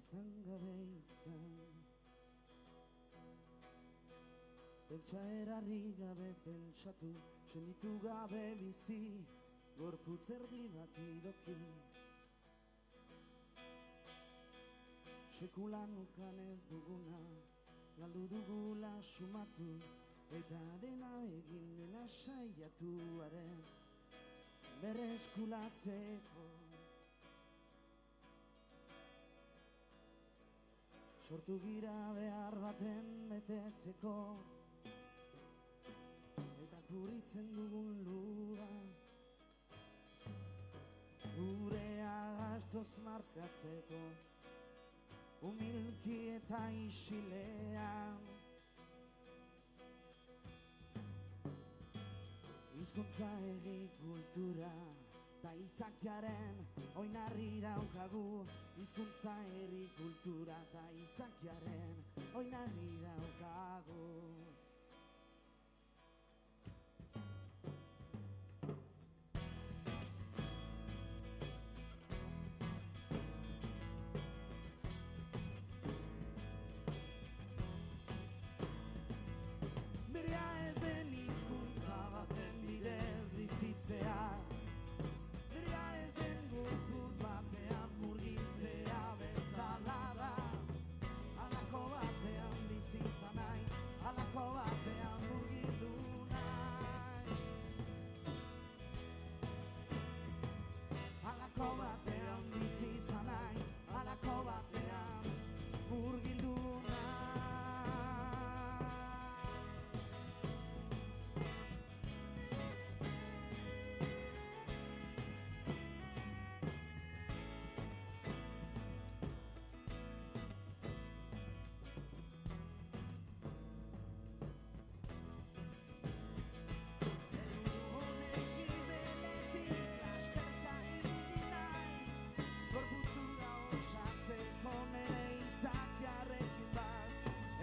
izan gabe izan. Pentsa erarri gabe pentsatu, senditu gabe bizi, gorputz erdi bat idoki. Sekulan ukan ez duguna, galdu dugula sumatu, eta dena egin dena saiatuaren berreskulatzeko. Sortu gira behar baten betetzeko, eta kurritzen dugun luda, gurea gastoz markatzeko, humilki eta isilean. Hizkuntza herri kultura ta izakiaren oinarri daukagu. Hizkuntza herri kultura ta izakiaren oinarri daukagu. Berea ez den hizkuntza baten bidez bizitzea, berea ez den gorputz batean murgiltzea bezala da. Halako batean bizi izan naiz, halako batean murgildu naiz. Halako batean bizi izan naiz, halako batean murgildu naiz.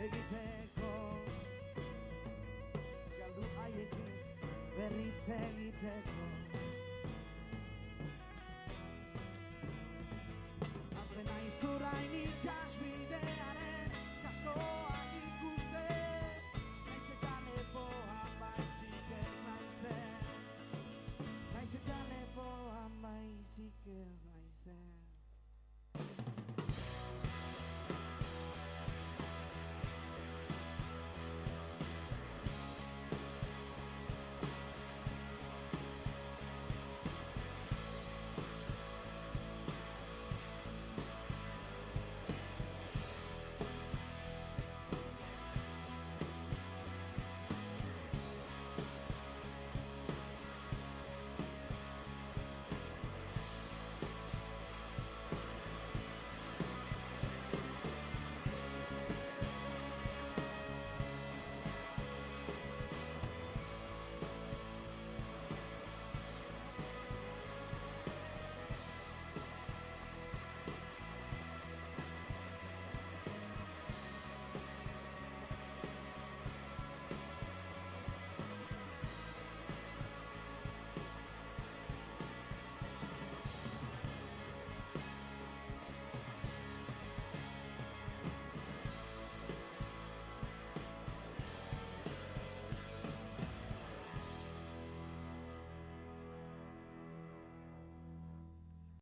Egiteko ez galdu haiekin berritz egiteko. Hasten naiz orain ikasbidearen kaskoak ikusten.